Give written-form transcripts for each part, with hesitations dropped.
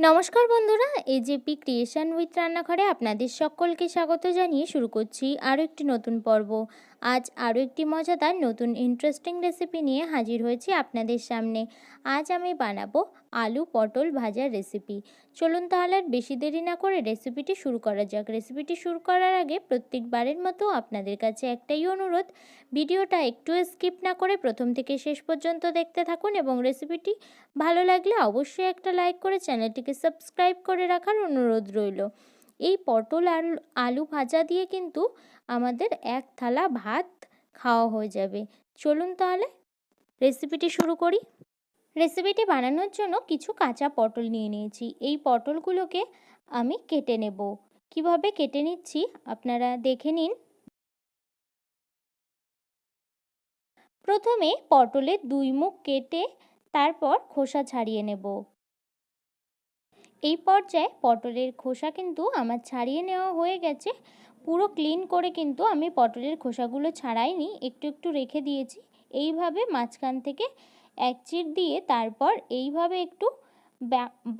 নমস্কার বন্ধুরা, AJP creation with রান্নাঘরে আপনাদের সকলকে স্বাগত জানিয়ে শুরু করছি আরও একটি নতুন পর্ব। আজ আরও একটি মজাদার নতুন ইন্টারেস্টিং রেসিপি নিয়ে হাজির হয়েছি আপনাদের সামনে। আজ আমি বানাবো আলু পটল ভাজার রেসিপি। চলুন তাহলে আর বেশি দেরি না করে রেসিপিটি শুরু করা যাক। রেসিপিটি শুরু করার আগে প্রত্যেকবারের মতো আপনাদের কাছে একটাই অনুরোধ, ভিডিওটা একটু স্কিপ না করে প্রথম থেকে শেষ পর্যন্ত দেখতে থাকুন এবং রেসিপিটি ভালো লাগলে অবশ্যই একটা লাইক করে চ্যানেলটিকে সাবস্ক্রাইব করে রাখার অনুরোধ রইল। এই পটল আর আলু ভাজা দিয়ে কিন্তু আমাদের এক থালা ভাত খাওয়া হয়ে যাবে। চলুন তাহলে রেসিপিটি শুরু করি। রেসিপিটি বানানোর জন্য কিছু কাঁচা পটল নিয়ে নিয়েছি। এই পটলগুলোকে আমি কেটে নেব। কিভাবে কেটে নিচ্ছি আপনারা দেখে নিন। প্রথমে পটলের দুই মুখ কেটে তারপর খোসা ছাড়িয়ে নেব। এই পর্যায়ে পটলের খোসা কিন্তু আমার ছাড়িয়ে নেওয়া হয়ে গেছে। পুরো ক্লিন করে কিন্তু আমি পটলের খোসাগুলো ছাড়াইনি, একটু একটু রেখে দিয়েছি। এইভাবে মাঝখান থেকে এক চির দিয়ে তারপর এইভাবে একটু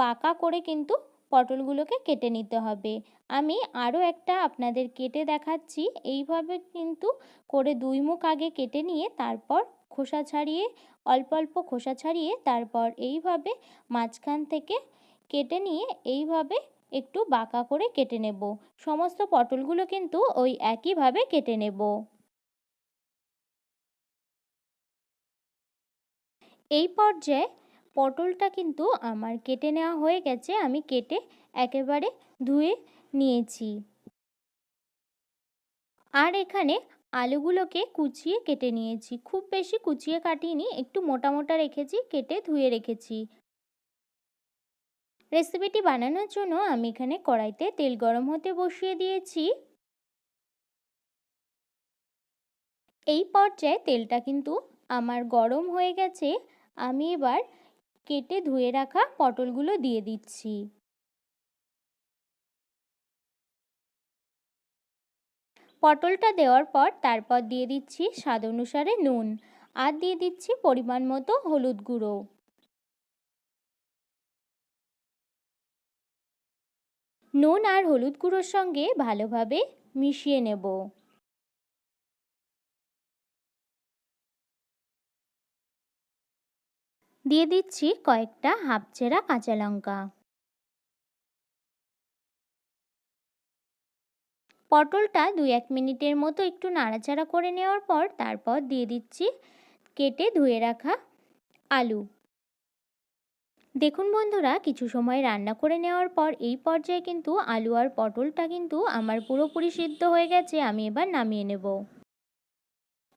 বাঁকা করে কিন্তু পটলগুলোকে কেটে নিতে হবে। আমি আরও একটা আপনাদের কেটে দেখাচ্ছি। এইভাবে কিন্তু করে দুই মুখ আগে কেটে নিয়ে তারপর খোসা ছাড়িয়ে অল্প অল্প খোসা ছাড়িয়ে তারপর এইভাবে মাঝখান থেকে কেটে নিয়ে এইভাবে একটু বাঁকা করে কেটে নেব। সমস্ত পটলগুলো কিন্তু ওই একইভাবে কেটে নেব। এই পর্যায়ে পটলটা কিন্তু আমার কেটে নেওয়া হয়ে গেছে। আমি কেটে একেবারে ধুয়ে নিয়েছি। আর এখানে আলুগুলোকে কুচিয়ে কেটে নিয়েছি। খুব বেশি কুচিয়ে কাটিনি, একটু মোটা মোটা রেখেছি, কেটে ধুয়ে রেখেছি। রেসিপিটি বানানোর জন্য আমি এখানে কড়াইতে তেল গরম হতে বসিয়ে দিয়েছি। এই পর্যায়ে তেলটা কিন্তু আমার গরম হয়ে গেছে। আমি এবার কেটে ধুয়ে রাখা পটলগুলো দিয়ে দিচ্ছি। পটলটা দেওয়ার পর তারপর দিয়ে দিচ্ছি স্বাদ অনুসারে নুন আর দিয়ে দিচ্ছি পরিমাণ মতো হলুদ গুঁড়ো। নুন আর হলুদ গুঁড়োর সঙ্গে ভালোভাবে মিশিয়ে নেব। দিয়ে দিচ্ছি কয়েকটা হাফ চেরা কাঁচা লঙ্কা। পটলটা 2-1 মিনিটের মতো একটু নাড়াচাড়া করে নেওয়ার পর তারপর দিয়ে দিচ্ছি কেটে ধুয়ে রাখা আলু। দেখুন বন্ধুরা, কিছু সময় রান্না করে নেওয়ার পর এই পর্যায়ে কিন্তু আলু আর পটলটা কিন্তু আমার পুরোপুরি সিদ্ধ হয়ে গেছে। আমি এবার নামিয়ে নেব।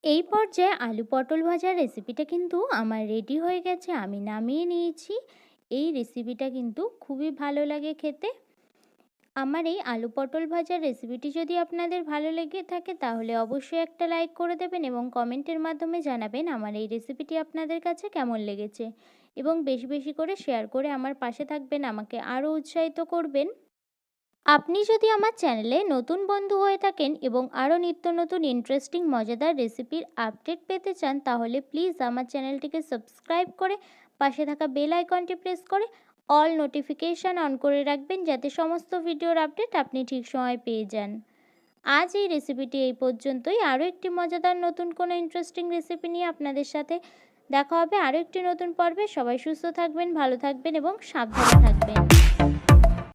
এই পর্যায়ে আলু পটল ভাজার রেসিপিটা কিন্তু আমার রেডি হয়ে গেছে। আমি নামিয়ে নিয়েছি। এই রেসিপিটা কিন্তু খুবই ভালো লাগে খেতে। আমার এই আলু পটল ভাজার রেসিপিটি যদি আপনাদের ভালো লেগে থাকে তাহলে অবশ্যই একটা লাইক করে দেবেন এবং কমেন্টের মাধ্যমে জানাবেন আমার এই রেসিপিটি আপনাদের কাছে কেমন লেগেছে এবং বেশি বেশি করে শেয়ার করে আমার পাশে থাকবেন, আমাকে আরও উৎসাহিত করবেন। আপনি যদি আমার চ্যানেলে নতুন বন্ধু হয়ে থাকেন এবং আরও নিত্য নতুন ইন্টারেস্টিং মজাদার রেসিপির আপডেট পেতে চান তাহলে প্লিজ আমার চ্যানেলটিকে সাবস্ক্রাইব করে পাশে থাকা বেল আইকনটি প্রেস করে অল নোটিফিকেশান অন করে রাখবেন, যাতে সমস্ত ভিডিওর আপডেট আপনি ঠিক সময় পেয়ে যান। আজ এই রেসিপিটি এই পর্যন্তই। আরও একটি মজাদার নতুন কোনো ইন্টারেস্টিং রেসিপি নিয়ে আপনাদের সাথে দেখা হবে আরও একটি নতুন পর্বে। সবাই সুস্থ থাকবেন, ভালো থাকবেন এবং সাবধানে থাকবেন।